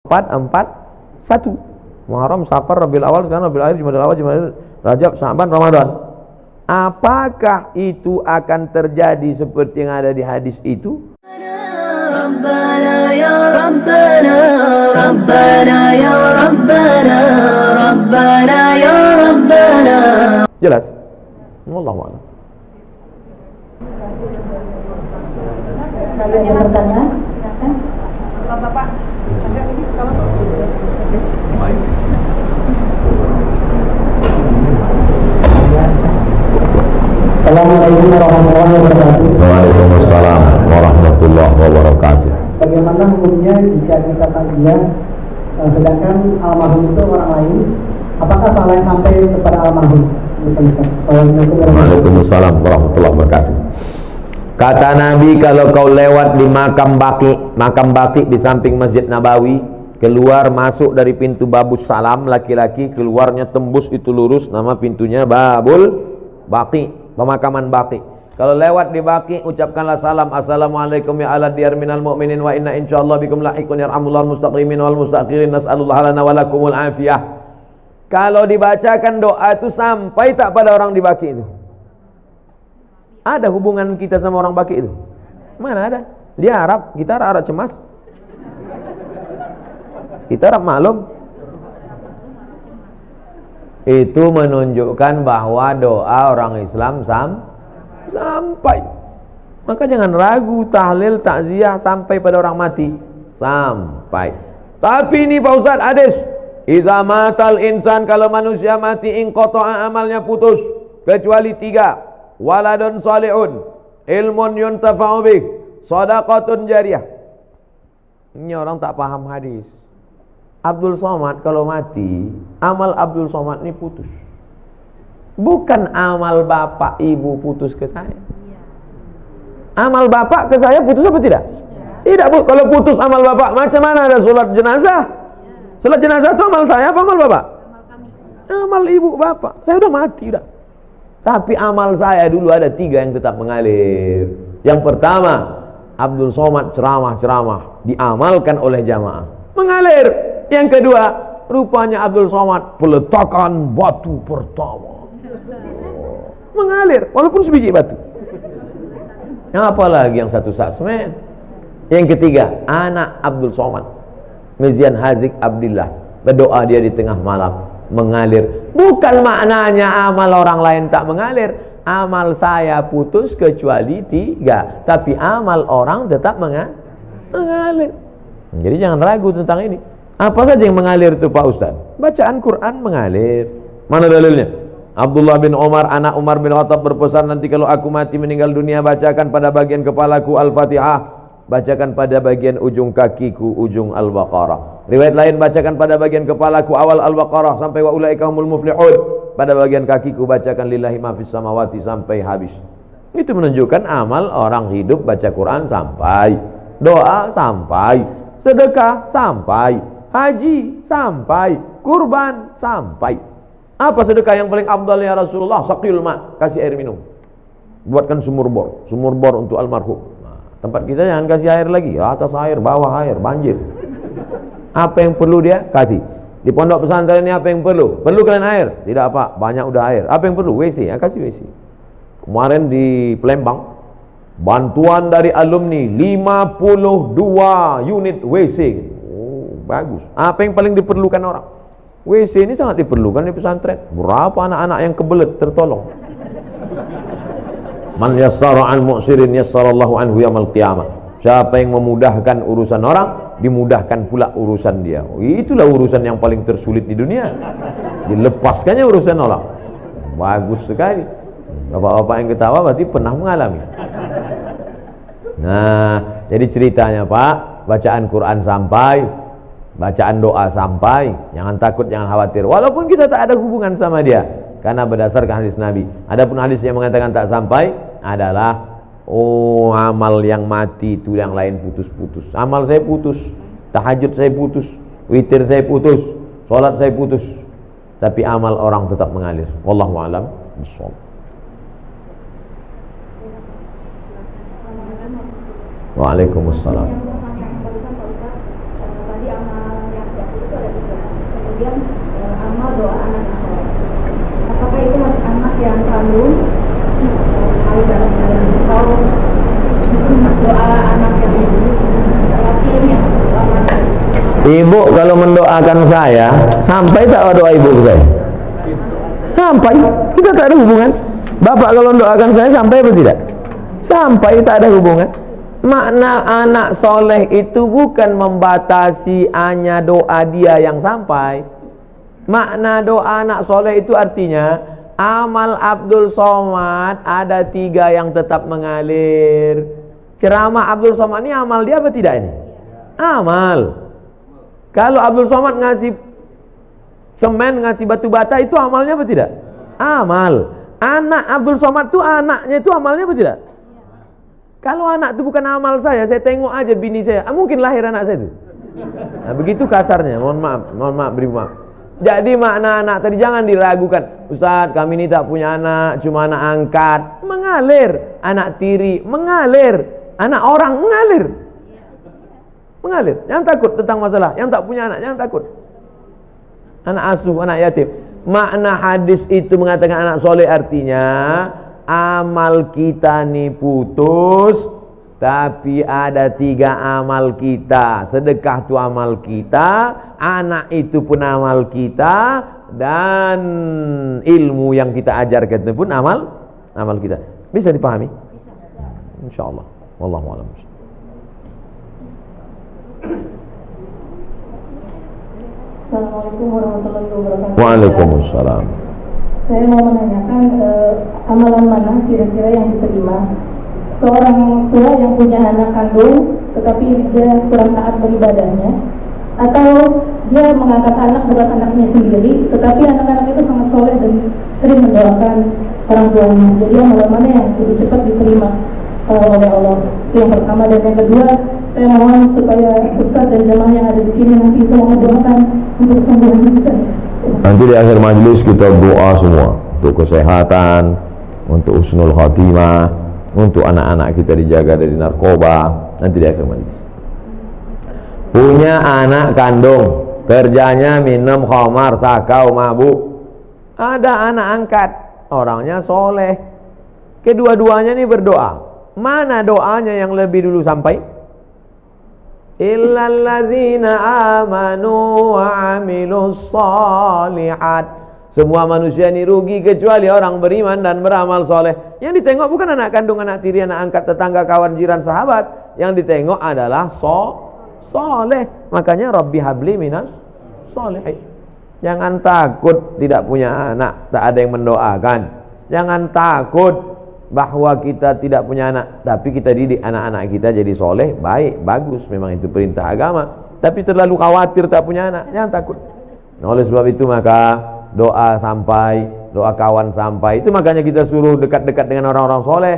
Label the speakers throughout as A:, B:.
A: 441. Muharram, Safar, Rabiul Awal, sekarang Rabiul Akhir, Jumadil Awal, Jumadil Rajab, Sya'ban, Ramadan. Apakah itu akan terjadi seperti yang ada di hadis itu?
B: Rabbana ya Rabbana, Rabbana ya Rabbana, Rabbana ya Rabbana.
A: Jelas? Wallahu a'lam.
C: Kalau yang bertanya, silakan. Bapak, ini kalau
D: Assalamualaikum warahmatullahi wabarakatuh.
A: Waalaikumsalam warahmatullahi wabarakatuh.
D: Bagaimana hukumnya jika kita takziah sedangkan almarhum itu orang lain? Apakah pahalanya sampai kepada almarhum?
A: Waalaikumsalam warahmatullahi wabarakatuh. Kata Nabi, kalau kau lewat di makam Baqi di samping Masjid Nabawi, keluar masuk dari pintu Babus Salam, laki-laki, keluarnya tembus itu lurus, nama pintunya Babul Baqi, pemakaman Baqi. Kalau lewat di Baqi, ucapkanlah salam, assalamualaikum ya ala diyar minal mu'minin wa inna insyaallah bikum lahiqun yarhamullah al-mustaqimin wal mustakhirin nas'alullah lana wa lakumul afiyah. Kalau dibacakan doa itu sampai tak pada orang di Baqi itu? Ada hubungan kita sama orang Baqi itu? Mana ada? Dia Arab, kita Arab cemas. Kita Arab maklum. Itu menunjukkan bahwa doa orang Islam sampai. Maka jangan ragu, tahlil, takziah sampai pada orang mati. Sampai. Tapi ini Pak Ustaz, hadis, idza matal insan, kalau manusia mati, inqata'a, amalnya putus, kecuali 3. Waladun salihun, ilmun yuntafa'u bih, shadaqatun jariyah. Ini orang tak paham hadis. Abdul Somad kalau mati, amal Abdul Somad ini putus. Bukan amal bapak ibu putus ke saya. Amal bapak ke saya putus apa tidak? Tidak, Bu. Kalau putus amal bapak, macam mana ada sholat jenazah? Sholat jenazah itu amal saya apa amal bapak? Amal ibu bapak. Saya udah mati udah. Tapi amal saya dulu ada 3 yang tetap mengalir. Yang pertama, Abdul Somad ceramah-ceramah diamalkan oleh jamaah, mengalir. Yang kedua, rupanya Abdul Somad peletakan batu pertama, mengalir walaupun sebiji batu. Apalagi yang satu sasmen. Yang ketiga, anak Abdul Somad, Mizian Hazik Abdillah, berdoa dia di tengah malam, mengalir. Bukan maknanya amal orang lain tak mengalir. Amal saya putus kecuali 3, tapi amal orang tetap mengalir. Jadi jangan ragu tentang ini. Apa saja yang mengalir itu Pak Ustaz? Bacaan Quran mengalir. Mana dalilnya? Abdullah bin Umar, anak Umar bin Khattab berpesan, nanti kalau aku mati meninggal dunia, bacakan pada bagian kepalaku Al-Fatihah, bacakan pada bagian ujung kakiku ujung Al-Baqarah. Riwayat lain, bacakan pada bagian kepalaku awal Al-Baqarah sampai wa ulaika humul muflihun. Pada bagian kakiku bacakan lillahi ma fis samawati sampai habis. Itu menunjukkan amal orang hidup baca Quran sampai, doa sampai, sedekah sampai, haji sampai, kurban sampai. Apa sedekah yang paling afdal ya Rasulullah? Saqil ma, kasih air minum. Buatkan sumur bor untuk almarhum. Nah, tempat kita jangan kasih air lagi, atas air, bawah air, banjir. Apa yang perlu dia kasih. Di pondok pesantren ini apa yang perlu? Perlu kalian air? Tidak apa, banyak udah air. Apa yang perlu? WC, kasih WC. Kemarin di Palembang, bantuan dari alumni 52 unit WC. Oh, bagus. Apa yang paling diperlukan orang? WC ini sangat diperlukan di pesantren. Berapa anak-anak yang kebelet tertolong. Man yassara an mu'sirin yassarallahu anhu yaumil qiyamah. Siapa yang memudahkan urusan orang, dimudahkan pula urusan dia. Itulah urusan yang paling tersulit di dunia. Dilepaskannya urusan orang. Bagus sekali. Bapak-bapak yang ketawa berarti pernah mengalami. Nah, jadi ceritanya Pak, bacaan Quran sampai, bacaan doa sampai, jangan takut, jangan khawatir. Walaupun kita tak ada hubungan sama dia, karena berdasarkan hadis Nabi. Adapun hadis yang mengatakan tak sampai adalah amal yang mati itu yang lain putus-putus. Amal saya putus, tahajud saya putus, witir saya putus, sholat saya putus, tapi amal orang tetap mengalir. Wallahu a'lam bishawab. Waalaikumsalam.
C: Tadi amal yang kemudian amal doa anak yang soleh. Apakah itu masih anak yang kandung atau dalam atau doa anak yang yatim yang lama?
A: Ibu kalau mendoakan saya, sampai tak doa ibu ke saya? Sampai, kita tak ada hubungan. Bapak kalau mendoakan saya sampai atau tidak? Sampai, tak ada hubungan. Makna anak soleh itu bukan membatasi hanya doa dia yang sampai. Makna doa anak soleh itu artinya amal Abdul Somad ada 3 yang tetap mengalir. Ceramah Abdul Somad ini amal dia apa tidak ini? Amal. Kalau Abdul Somad ngasih semen, ngasih batu bata, itu amalnya apa tidak? Amal. Anak Abdul Somad itu anaknya itu amalnya apa tidak? Kalau anak itu bukan amal saya tengok aja bini saya, mungkin lahir anak saya itu. Nah, begitu kasarnya, mohon maaf, beri maaf. Jadi makna anak tadi jangan diragukan. Ustaz, kami ini tak punya anak, cuma anak angkat. Mengalir. Anak tiri, mengalir. Anak orang, mengalir. Mengalir. Jangan takut tentang masalah. Yang tak punya anak, jangan takut. Anak asuh, anak yatim. Makna hadis itu mengatakan anak soleh artinya amal kita nih putus, tapi ada 3 amal kita. Sedekah itu amal kita, anak itu pun amal kita, dan ilmu yang kita ajarkan itu pun amal kita. Bisa dipahami? Insyaallah. Wallahu a'lam.
E: Assalamualaikum warahmatullahi wabarakatuh.
A: Waalaikumsalam.
E: Saya mau menanyakan amalan mana kira-kira yang diterima seorang tua yang punya anak kandung tetapi dia kurang taat beribadahnya, atau dia mengangkat anak bukan anaknya sendiri tetapi anak-anak itu sangat soleh dan sering mendoakan orang tuanya. Jadi amalan mana yang lebih cepat diterima oleh Allah? Itu yang pertama. Dan yang kedua, saya mohon supaya Ustadz dan jemaah yang ada di sini nanti itu mendoakan untuk kesembuhan saya.
A: Nanti di akhir majlis kita doa semua untuk kesehatan, untuk husnul khatimah, untuk anak-anak kita dijaga dari narkoba. Nanti di akhir majlis. Punya anak kandung, kerjanya minum khamar, sakau, mabuk. Ada anak angkat, orangnya soleh. Kedua-duanya ini berdoa. Mana doanya yang lebih dulu sampai? Illalladzina amanu wa amilus shalihat. Semua manusia ini rugi kecuali orang beriman dan beramal soleh. Yang ditengok bukan anak kandung, anak tiri, anak angkat, tetangga, kawan, jiran, sahabat. Yang ditengok adalah soleh. Makanya Rabbi habli minas sholihin. Jangan takut tidak punya anak, tak ada yang mendoakan. Jangan takut bahwa kita tidak punya anak, tapi kita didik anak-anak kita jadi soleh, baik, bagus, memang itu perintah agama. Tapi terlalu khawatir tak punya anak, jangan takut. Nah, oleh sebab itu maka doa sampai, doa kawan sampai. Itu makanya kita suruh dekat-dekat dengan orang-orang soleh,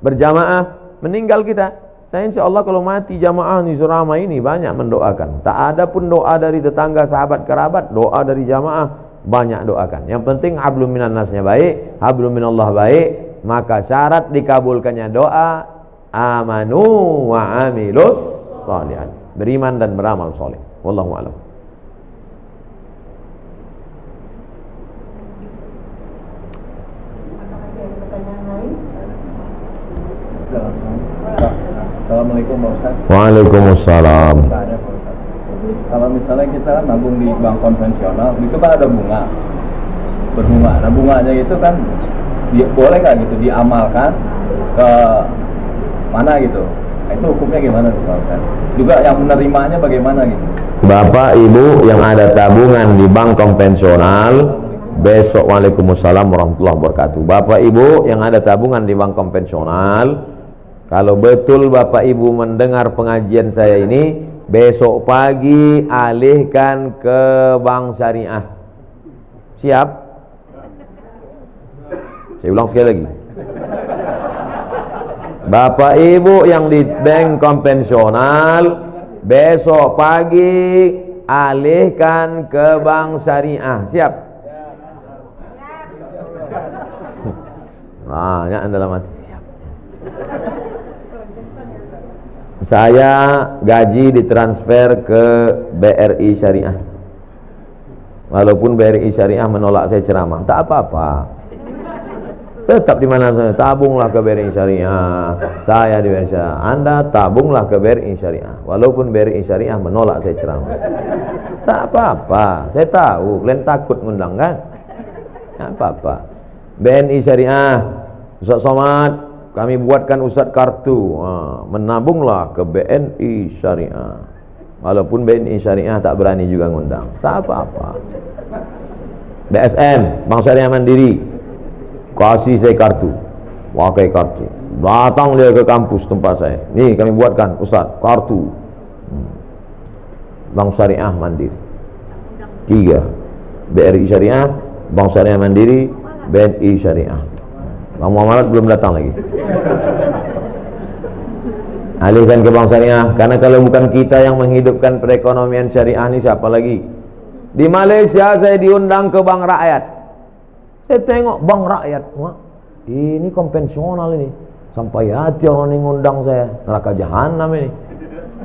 A: berjamaah. Meninggal kita, saya insya Allah kalau mati jamaah di Surama ini banyak mendoakan. Tak ada pun doa dari tetangga, sahabat, kerabat, doa dari jamaah banyak doakan. Yang penting hablum minan nasnya baik, hablum minallah baik. Maka syarat dikabulkannya doa amanu wa amilus shalihat, beriman dan beramal soleh. Wallahu a'lam.
F: Assalamualaikum Pak Ustaz.
A: Waalaikumsalam.
F: Tanya Pak Ustaz, kalau misalnya kita kan nabung di bank konvensional, itu kan ada bunga, berbunga. Nah bunganya itu kan boleh nggak gitu diamalkan ke mana gitu? Nah, itu hukumnya gimana tuh Pak Ustaz? Juga yang menerimanya bagaimana gitu?
A: Bapak Ibu yang ada tabungan di bank konvensional, besok waalaikumsalam warahmatullahi wabarakatuh. Bapak Ibu yang ada tabungan di bank konvensional, kalau betul Bapak Ibu mendengar pengajian saya ini, besok pagi alihkan ke bank syariah. Siap? Saya ulang sekali lagi. Bapak Ibu yang di bank konvensional, besok pagi alihkan ke bank syariah. Siap? Banyak anda dalam hati. Siap. Saya gaji ditransfer ke BRI Syariah. Walaupun BRI Syariah menolak saya ceramah, tak apa-apa. Tetap di mana saya, tabunglah ke BRI Syariah. Saya di BRI Syariah. Anda tabunglah ke BRI Syariah. Walaupun BRI Syariah menolak saya ceramah. Tak apa-apa. Saya tahu kalian takut ngundang kan? Tak apa-apa. BNI Syariah, Ustaz Somad, kami buatkan Ustaz kartu. Menabunglah ke BNI Syariah. Walaupun BNI Syariah tak berani juga ngundang. Tak apa-apa. BSM, Bank Syariah Mandiri, kasih saya kartu, pakai kartu, datang dia ke kampus tempat saya, nih kami buatkan Ustaz kartu Bank Syariah Mandiri, 3 BRI Syariah, Bank Syariah Mandiri, BNI Syariah. Bang Muhammad belum datang lagi. Alihkan ke Bank Syariah, karena kalau bukan kita yang menghidupkan perekonomian syariah ini siapa lagi? Di Malaysia saya diundang ke Bank Rakyat. Saya tengok Bank Rakyat, wah, ini konvensional ini. Sampai hati orang ini ngundang saya, neraka jahanam ini.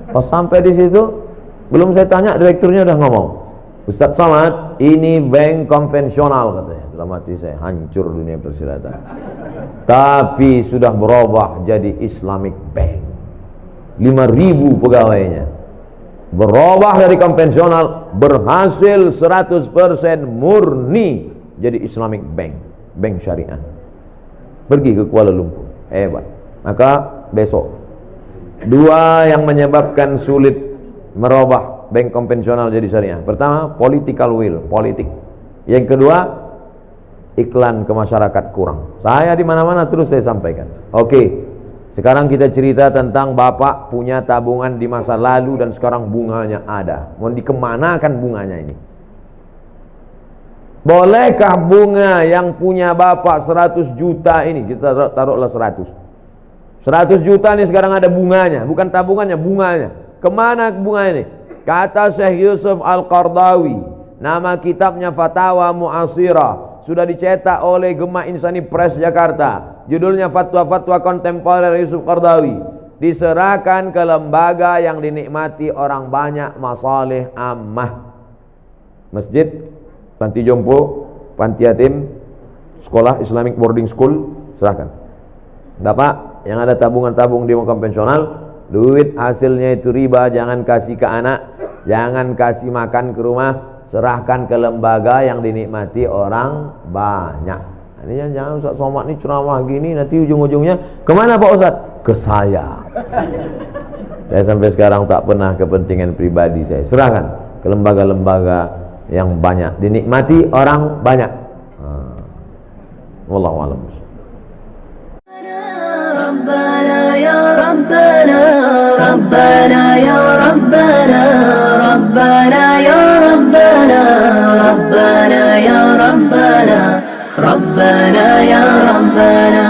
A: Pas sampai di situ, belum saya tanya, direkturnya udah ngomong, Ustaz Somad, ini bank konvensional katanya. Dalam hati saya, hancur dunia persilatan. Tapi sudah berubah jadi Islamic Bank. 5.000 pegawainya. Berubah dari konvensional, berhasil 100% murni jadi Islamic Bank, bank syariah. Pergi ke Kuala Lumpur, hebat. Maka besok, 2 yang menyebabkan sulit merubah bank konvensional jadi syariah. Pertama, political will, politik. Yang kedua, iklan ke masyarakat kurang. Saya di mana-mana terus saya sampaikan. Oke, sekarang kita cerita tentang Bapak punya tabungan di masa lalu dan sekarang bunganya ada. Mau dikemanakan bunganya ini? Bolehkah bunga yang punya Bapak 100 juta ini, kita taruhlah 100 juta ini sekarang ada bunganya, bukan tabungannya, bunganya. Kemana bunga ini? Kata Syekh Yusuf Al-Qardawi, nama kitabnya Fatawa Mu'asirah, sudah dicetak oleh Gema Insani Press Jakarta. Judulnya Fatwa-Fatwa Kontemporer Yusuf Qardawi. Diserahkan ke lembaga yang dinikmati orang banyak, masalih ammah. Masjid, panti jompo, panti yatim, sekolah Islamic boarding school, serahkan. Bapak yang ada tabung-tabung di konvensional, duit hasilnya itu riba, jangan kasih ke anak, jangan kasih makan ke rumah, serahkan ke lembaga yang dinikmati orang banyak. Ini jangan Ustaz Somad ini ceramah gini, nanti ujung-ujungnya kemana Pak Ustaz? Ke saya. Saya sampai sekarang tak pernah kepentingan pribadi saya serahkan ke lembaga-lembaga yang banyak dinikmati orang banyak. Wallahu a'lam.
B: ربنا يا ربنا ربنا يا ربنا ربنا يا ربنا ربنا يا ربنا ربنا يا ربنا